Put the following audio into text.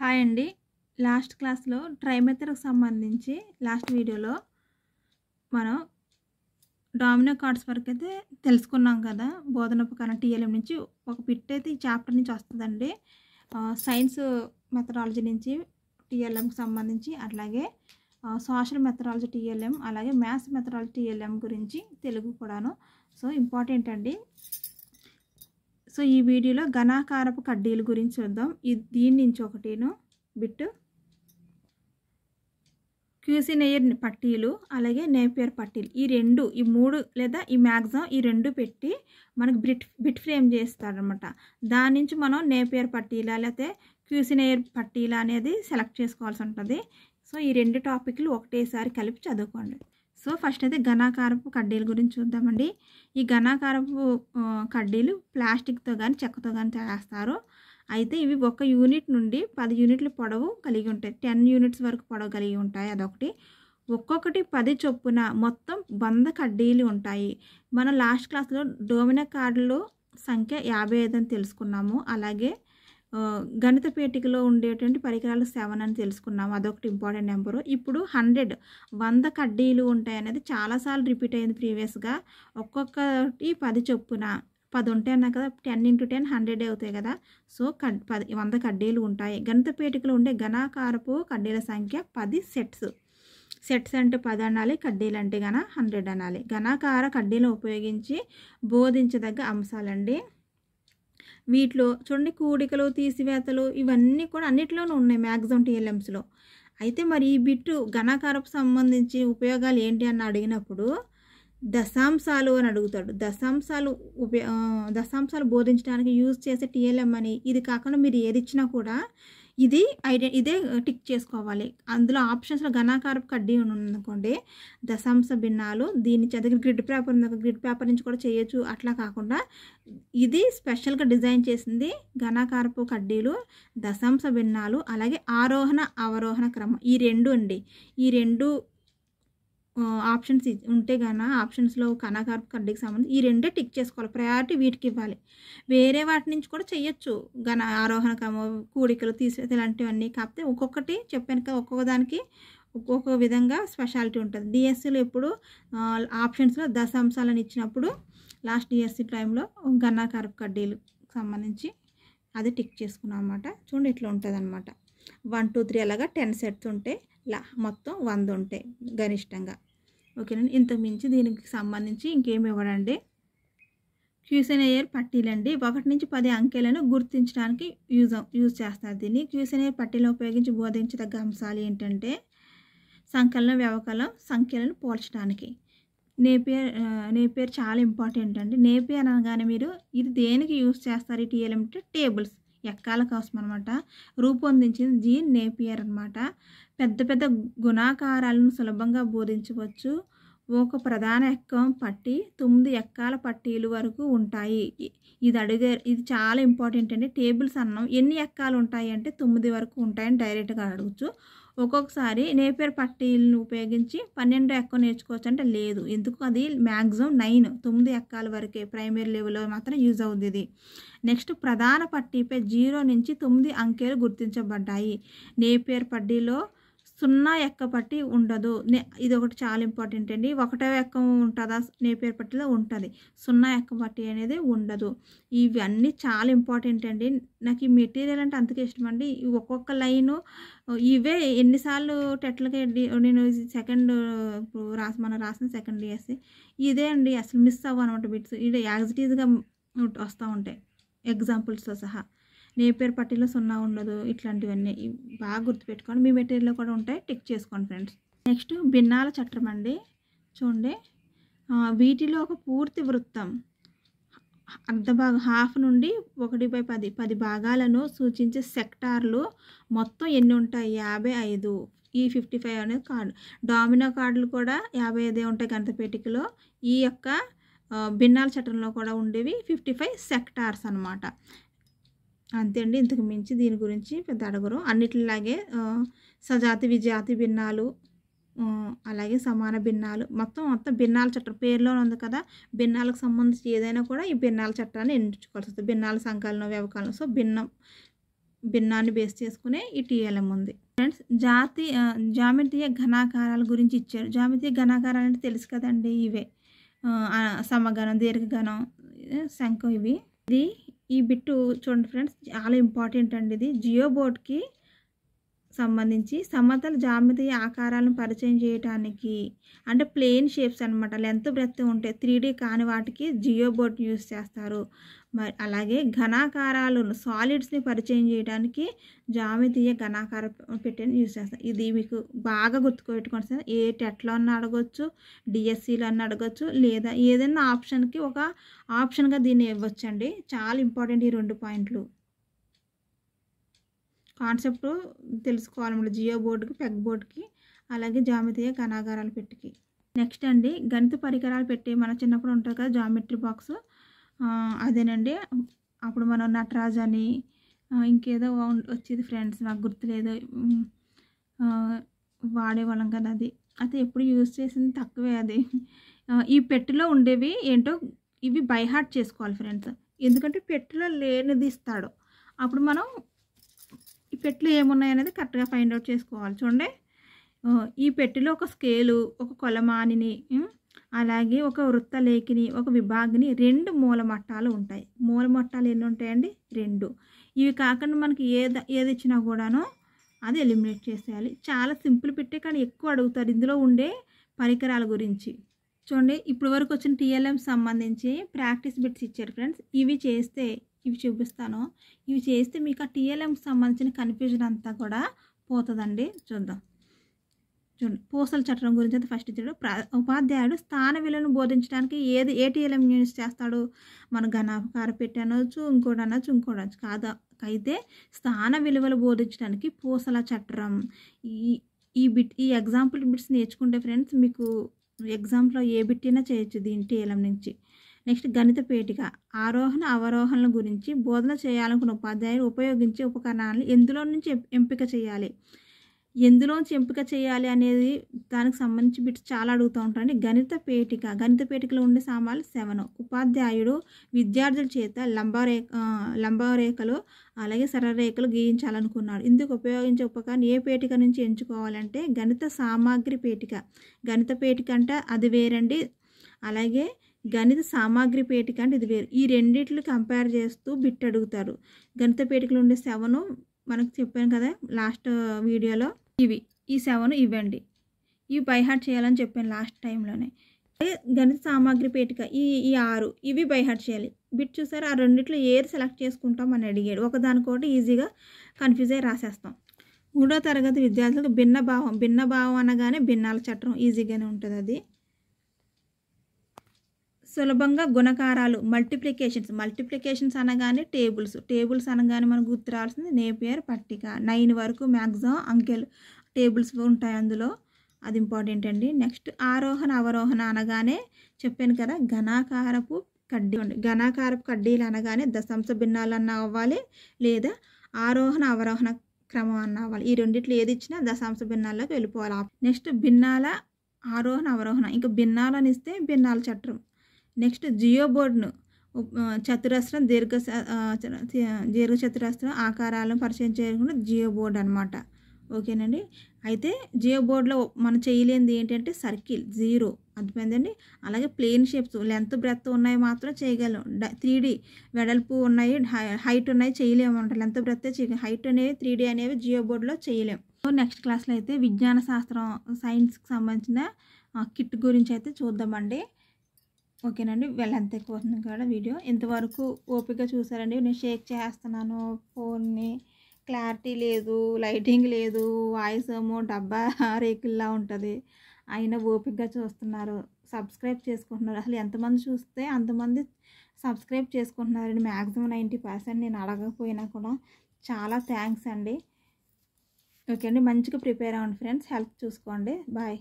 Hi అండి. Last క్లాస్‌లో ట్రైమెథడ్‌కి సంబంధించి లాస్ట్ వీడియోలో మనం డామినో కార్డ్స్ వరకైతే తెలుసుకున్నాం కదా! బోధనోపకరణ టీఎల్ఎం నుంచి ఒక బిట్ అయితే ఈ చాప్టర్ నుంచి వస్తదండి. సైన్స్ మెథడాలజీ నుంచి టీఎల్ఎంకి సంబంధించి, అట్లాగే సోషల్ మెథడాలజీ టీఎల్ఎం, అలాగే మ్యాథ్స్ మెథడాలజీ టీఎల్ఎం గురించి తెలుగు కూడాను. సో ఇంపార్టెంట్ అండి. సో ఈ వీడియోలో ఘనాకారపు కడ్డీల గురించి చూద్దాం. దీని నుంచి ఒకటిను బిట్ క్యూసినెయిర్ పట్టీలు, అలాగే నేపియర్ పట్టీలు, ఈ మూడు లేదా ఈ మ్యాక్సిమం ఈ రెండు పెట్టి మనకు బిట్ ఫ్రేమ్ చేస్తారనమాట. దాని నుంచి మనం నేపియర్ పట్టీలా లేకపోతే క్యూసినెయిర్ పట్టీలా అనేది సెలెక్ట్ చేసుకోవాల్సి ఉంటుంది. సో ఈ రెండు టాపిక్లు ఒకటేసారి కలిపి చదువుకోండి. సో ఫస్ట్ అయితే ఘనాకారపు కడ్డీల గురించి చూద్దామండి. ఈ ఘనాకారపు కడ్డీలు ప్లాస్టిక్తో కానీ చెక్కతో కానీ చేస్తారు. అయితే ఇవి 1 యూనిట్ నుండి 10 యూనిట్ల పొడవు కలిగి ఉంటాయి. 10 యూనిట్స్ వరకు పొడవు కలిగి ఉంటాయి. అదొకటి. ఒక్కొక్కటి 10 చొప్పున మొత్తం 100 కడ్డీలు ఉంటాయి. మనం లాస్ట్ క్లాస్లో డోమినో కార్డుల సంఖ్య 55 అని తెలుసుకున్నాము. అలాగే గణిత పేటికలో ఉండేటువంటి పరికరాలు 7 అని తెలుసుకున్నాము. అదొకటి ఇంపార్టెంట్ నెంబరు. ఇప్పుడు 100 కడ్డీలు ఉంటాయి అనేది చాలాసార్లు రిపీట్ అయింది ప్రీవియస్గా. ఒక్కొక్కటి 10 చొప్పున 10 ఉంటాయి అన్నా కదా. 10 × 10 100 అవుతాయి కదా. సో 100 కడ్డీలు ఉంటాయి. గణిత పేటికలో ఉండే ఘనాకారపు కడ్డీల సంఖ్య 10 సెట్స్. సెట్స్ అంటే 10 అనాలి, కడ్డీలు అంటే 100 అనాలి. ఘనాకార కడ్డీలను ఉపయోగించి బోధించదగ్గ అంశాలండి. వీటిలో చూడండి, కూడికలు, తీసివేతలు ఇవన్నీ కూడా అన్నిటిలోనూ ఉన్నాయి మ్యాక్సిమం టీఎల్ఎమ్స్లో. అయితే మరి ఈ బిట్టు ఘనాకారపు సంబంధించి ఉపయోగాలు ఏంటి అని అడిగినప్పుడు దశాంశాలు అని అడుగుతాడు. దశాంశాలు బోధించడానికి యూజ్ చేసే టీఎల్ఎం అని. ఇది కాకుండా మీరు ఏది ఇచ్చినా కూడా ఇదే టిక్ చేసుకోవాలి. అందులో ఆప్షన్స్లో ఘనాకారపు కడ్డీ ఉందనుకోండి, దశాంశ భిన్నాలు, దీన్ని చదివి గ్రిడ్ పేపర్ ఉంది, గ్రిడ్ పేపర్ నుంచి కూడా చేయొచ్చు. అట్లా కాకుండా ఇది స్పెషల్గా డిజైన్ చేసింది ఘనాకారపు కడ్డీలు, దశాంశ భిన్నాలు, అలాగే ఆరోహణ అవరోహణ క్రమం. ఈ రెండు అండి. ఈ రెండు ఆప్షన్స్ ఉంటే ఆప్షన్స్లో ఘనాకారపు కడ్డీకి సంబంధించి ఈ రెండే టిక్ చేసుకోవాలి. ప్రయారిటీ వీటికి ఇవ్వాలి. వేరే వాటి నుంచి కూడా చేయొచ్చు. ఆరోహణ క్రమం, కూడికలు, తీసివేత ఇలాంటివన్నీ. కాకపోతే ఒక్కొక్కటి చెప్పాను కదా, ఒక్కొక్క దానికి ఒక్కొక్క విధంగా స్పెషాలిటీ ఉంటుంది. డిఎస్సిలో ఎప్పుడు ఆప్షన్స్లో దశాంశాలను ఇచ్చినప్పుడు లాస్ట్ డిఎస్సి టైంలో ఘనాకారపు కడ్డీలకు సంబంధించి అది టిక్ చేసుకున్నాం అనమాట. చూడండి ఇట్లా ఉంటుంది అనమాట. 1 2 3 అలాగా 10 సెట్స్ ఉంటాయి. మొత్తం 100 ఉంటాయి గరిష్టంగా. ఓకేనండి. ఇంతకు మించి దీనికి సంబంధించి ఇంకేమి ఇవ్వడండి. క్యూసినెయిర్ పట్టీలండి. 1 నుంచి 10 అంకెలను గుర్తించడానికి యూజ్ చేస్తారు దీన్ని. క్యూసినెయిర్ పట్టీలను ఉపయోగించి బోధించదగ్గ అంశాలు ఏంటంటే సంకలనం, వ్యవకలనం, సంఖ్యలను పోల్చడానికి. నేపియర్ చాలా ఇంపార్టెంట్ అండి. నేపియర్ అనగానే మీరు ఇది దేనికి యూజ్ చేస్తారు ఈ టీఎల్ఎం అంటే టేబుల్స్, ఎక్కాల కోసం అనమాట. రూపొందించింది జీన్ నేపియర్ అనమాట. పెద్ద పెద్ద గుణాకారాలను సులభంగా బోధించవచ్చు. ఒక ప్రధాన ఎక్కం పట్టి 9 ఎక్కాల పట్టీలు వరకు ఉంటాయి. ఇది చాలా ఇంపార్టెంట్ అండి. టేబుల్స్ అన్నాం, ఎన్ని ఎక్కాలు ఉంటాయి అంటే 9 వరకు ఉంటాయని డైరెక్ట్గా అడగచ్చు. ఒక్కొక్కసారి నేపియర్ పట్టీలను ఉపయోగించి 12 ఎక్కం నేర్చుకోవచ్చు అంటే లేదు. ఎందుకు, అది మ్యాక్సిమం 9 ఎక్కాల వరకే. ప్రైమరీ లెవెల్లో మాత్రం యూజ్ అవుతుంది ఇది. నెక్స్ట్, ప్రధాన పట్టీపై 0 నుంచి 9 అంకెలు గుర్తించబడ్డాయి. నేపియర్ పట్టీలో 0 ఎక్క పట్టి ఉండదు. ఇది ఒకటి చాలా ఇంపార్టెంట్ అండి. 1వ ఎక్కం ఉంటుందా నేపియర్ పట్టీలో? ఉంటుంది. 0 ఎక్క పట్టి అనేది ఉండదు. ఇవన్నీ చాలా ఇంపార్టెంట్ అండి. నాకు ఈ మెటీరియల్ అంటే అంతకే ఇష్టం అండి. ఒక్కొక్క లైను ఇవే ఎన్నిసార్లు టెట్లకి నేను మనం రాసిన సెకండ్ డిఎస్సి ఇదే అండి. అసలు మిస్ అవ్వనమాట బిట్స్. ఇది యాజిటీజ్గా వస్తూ ఉంటాయి ఎగ్జాంపుల్స్తో సహా. నేపియర్ పట్టీలో 0 ఉండదు. ఇట్లాంటివన్నీ బాగా గుర్తుపెట్టుకోండి. మీ మెటీరియల్లో కూడా ఉంటాయి, టిక్ చేసుకోండి ఫ్రెండ్స్. నెక్స్ట్, భిన్నాల చట్రం అండి. చూడండి, వీటిలో ఒక పూర్తి వృత్తం అర్ధ భాగం హాఫ్ నుండి 1/10 భాగాలను సూచించే సెక్టార్లు మొత్తం ఎన్ని ఉంటాయి? 55. ఈ 55 అనేది కార్డు. డామినో కార్డులు కూడా 55 ఉంటాయి గణిత పేటికలో. ఈ యొక్క భిన్నాల చట్రంలో కూడా ఉండేవి 55 సెక్టార్స్ అనమాట. అంతే అండి. ఇంతకు మించి దీని గురించి పెద్ద అడగరు. అన్నిటిలాగే సజాతి, విజాతి భిన్నాలు, అలాగే సమాన భిన్నాలు, మొత్తం భిన్నాల చట్టం పేరులోనే ఉంది కదా. భిన్నాలకు సంబంధించి ఏదైనా కూడా ఈ భిన్నాల చట్టాన్ని ఎంచుకోవాల్సి వస్తుంది. భిన్నాల సంకలనం, వ్యవకలనం. సో భిన్నాన్ని బేస్ చేసుకునే ఈ టీఎల్ఎం ఉంది ఫ్రెండ్స్. జామితీయ ఘనాకారాల గురించి ఇచ్చారు. జామితీయ ఘనాకారాలు అంటే తెలుసు కదండి, ఇవే సమఘనం, దీర్ఘఘనం, శంఖం ఇవి. ఈ బిట్టు చూడండి ఫ్రెండ్స్, చాలా ఇంపార్టెంట్ అండి. ఇది జియో బోర్డ్కి సంబంధించి సమతల జామితీయ ఆకారాలను పరిచయం చేయడానికి, అంటే ప్లేన్ షేప్స్ అనమాట, లెంత్ బ్రెత్ ఉంటాయి 3D కాని వాటికి జియో బోర్డ్ యూస్ చేస్తారు. మరి అలాగే ఘనాకారాలను సాలిడ్స్ని పరిచయం చేయడానికి జామితీయ ఘనాకార పెట్టెని యూస్ చేస్తారు. ఇది మీకు బాగా గుర్తుపెట్టుకోండి సార్. ఏ టెట్లో అన్న అడగొచ్చు, డిఎస్సిలో అన్న అడగొచ్చు, లేదా ఏదైనా ఆప్షన్కి ఒక ఆప్షన్గా దీన్ని ఇవ్వచ్చండి. చాలా ఇంపార్టెంట్ ఈ 2 పాయింట్లు. కాన్సెప్ట్ తెలుసుకోవాలన్నమాట జియో బోర్డుకి, పెగ్ బోర్డుకి, అలాగే జామితీయ ఘనాకారాల పెట్టికి. నెక్స్ట్ అండి, గణిత పరికరాలు పెట్టి మన చిన్నప్పుడు ఉంటుంది కదా జామెట్రీ బాక్స్, అదేనండి. అప్పుడు మనం నటరాజ్ అని ఇంకేదో వచ్చేది ఫ్రెండ్స్, నాకు గుర్తులేదు, వాడేవాళ్ళం కదా. అది అయితే ఎప్పుడు యూజ్ చేసింది తక్కువే. అది ఈ పెట్టెలో ఉండేవి ఏంటో ఇవి బైహార్ట్ చేసుకోవాలి ఫ్రెండ్స్, ఎందుకంటే పెట్టెలో లేనిది ఇస్తాడు. అప్పుడు మనం ఈ పెట్టెలు ఏమున్నాయనేది కరెక్ట్గా ఫైండ్ అవుట్ చేసుకోవాలి. చూడండి, ఈ పెట్టెలో ఒక స్కేలు, ఒక కొలమానిని, అలాగే ఒక వృత్తలేఖిని, ఒక విభాగిని, 2 మూలమట్టాలు ఉంటాయి. మూలమట్టాలు ఎన్ని ఉంటాయండి? 2. ఇవి కాకుండా మనకి ఏది ఇచ్చినా కూడాను అది ఎలిమినేట్ చేసేయాలి. చాలా సింపుల్ పెట్టే, కానీ ఎక్కువ అడుగుతారు ఇందులో ఉండే పరికరాల గురించి. చూడండి, ఇప్పుడు వరకు వచ్చిన టీఎల్ఎం సంబంధించి ప్రాక్టీస్ బిట్స్ ఇచ్చారు ఫ్రెండ్స్. ఇవి చూపిస్తాను. ఇవి చేస్తే మీకు ఆ టీఎల్ఎంకి సంబంధించిన కన్ఫ్యూజన్ అంతా కూడా పోతుందండి. చూద్దాం. చూడండి, పూసల చట్టం గురించి అయితే ఫస్ట్ ఇచ్చాడు. ఉపాధ్యాయుడు స్థాన విలువను బోధించడానికి ఏ టీఎల్ఎం యూజ్ చేస్తాడు? మన ఘనాకార పెట్టి అనవచ్చు, ఇంకోటి అనొచ్చు కాదా. అయితే స్థాన విలువలు బోధించడానికి పూసల చట్రం. ఈ ఎగ్జాంపుల్ బిట్స్ నేర్చుకుంటే ఫ్రెండ్స్ మీకు ఎగ్జామ్లో ఏ బిట్ అయినా చేయొచ్చు దీని టీఎల్ఎం నుంచి. నెక్స్ట్, గణిత పేటిక. ఆరోహణ అవరోహణల గురించి బోధన చేయాలనుకున్న ఉపాధ్యాయులు ఉపయోగించే ఉపకరణాలను ఎందులో నుంచి ఎంపిక చేయాలి అనేది దానికి సంబంధించి బిట్స్ చాలా అడుగుతూ ఉంటారండి. గణిత పేటికలో ఉండే సామాన్లు 7. ఉపాధ్యాయుడు విద్యార్థుల చేత లంబరేఖలు అలాగే సరళరేఖలు గీయించాలనుకున్నాడు. ఇందుకు ఉపయోగించే ఉపకరణం ఏ పేటిక నుంచి ఎంచుకోవాలంటే గణిత సామాగ్రి పేటిక. గణిత పేటిక అంటే అది వేరండి, అలాగే గణిత సామాగ్రి పేటిక అంటే ఇది వేరు. ఈ రెండిట్లు కంపేర్ చేస్తూ బిట్ అడుగుతారు. గణిత పేటికలు ఉండే 7 మనకు చెప్పాను కదా లాస్ట్ వీడియోలో. ఈ 7 ఇవ్వండి, ఇవి బైహార్ట్ చేయాలని చెప్పాను లాస్ట్ టైంలోనే. గణిత సామాగ్రి పేటిక ఈ 6 ఇవి బైహార్ట్ చేయాలి. బిట్ చూసారు, ఆ రెండిట్లో ఏది సెలెక్ట్ చేసుకుంటాం అని అడిగాడు. ఒకదానికోటి ఈజీగా కన్ఫ్యూజ్ అయ్యి రాసేస్తాం. 3వ తరగతి విద్యార్థులకు భిన్న భావం అనగానే భిన్నాల చట్టం ఈజీగానే ఉంటుంది. అది సులభంగా గుణకారాలు, మల్టిప్లికేషన్స్ అనగానే టేబుల్స్ అనగానే మనకు గుర్తు రావాల్సింది నేపియర్ పట్టిక. 9 వరకు మ్యాక్సిమం అంకెలు టేబుల్స్ ఉంటాయి అందులో, అది ఇంపార్టెంట్ అండి. నెక్స్ట్, ఆరోహణ అవరోహణ అనగానే చెప్పాను కదా ఘనాకారపు కడ్డీలు అనగానే దశాంశ భిన్నాలు అన్న అవ్వాలి, లేదా ఆరోహణ అవరోహణ క్రమం అన్న అవ్వాలి. ఈ రెండిట్లో ఏది ఇచ్చినా దశాంశ భిన్నాల్లోకి వెళ్ళిపోవాలి. నెక్స్ట్, భిన్నాల ఆరోహణ అవరోహణ, ఇంకా భిన్నాలని ఇస్తే భిన్నాల చట్రం. నెక్స్ట్, జియో బోర్డ్ను చతురస్రం, దీర్ఘ చతురస్రం ఆకారాలను పరిచయం చేయకుండా జియో బోర్డ్ అనమాట. ఓకేనండి. అయితే జియో బోర్డ్లో మనం చేయలేనిది ఏంటంటే సర్కిల్ 0, అర్థమైందండి. అలాగే ప్లేన్ షేప్స్ లెంత్ బ్రెత్ ఉన్నాయి మాత్రం చేయగలం. 3D వెడల్పు ఉన్నాయి, హైట్ ఉన్నాయి చేయలేమంట. లెంత్ బ్రెత్ చేయగలం, హైట్ అనేవి 3D అనేవి జియో బోర్డ్లో చేయలేం. నెక్స్ట్ క్లాస్లో అయితే విజ్ఞాన శాస్త్రం సైన్స్కి సంబంధించిన కిట్ గురించి అయితే చూద్దామండి. ఓకేనండి. లెంత్ ఎక్కువ అవుతుంది కూడా వీడియో. ఇంతవరకు ఓపిక చూసారండి. నేను షేక్ చేస్తున్నాను ఫోన్ని, క్లారిటీ లేదు, లైటింగ్ లేదు, వాయిస్ ఏమో డబ్బా రేకుల్లా ఉంటుంది. అయినా ఓపికగా చూస్తున్నారు, సబ్స్క్రైబ్ చేసుకుంటున్నారు. అసలు ఎంతమంది చూస్తే అంతమంది సబ్స్క్రైబ్ చేసుకుంటున్నారండి. మ్యాక్సిమం 90% నేను అడగకపోయినా కూడా చాలా థ్యాంక్స్ అండి. ఓకే అండి, మంచిగా ప్రిపేర్ అవ్వండి ఫ్రెండ్స్, హెల్త్ చూసుకోండి. బాయ్.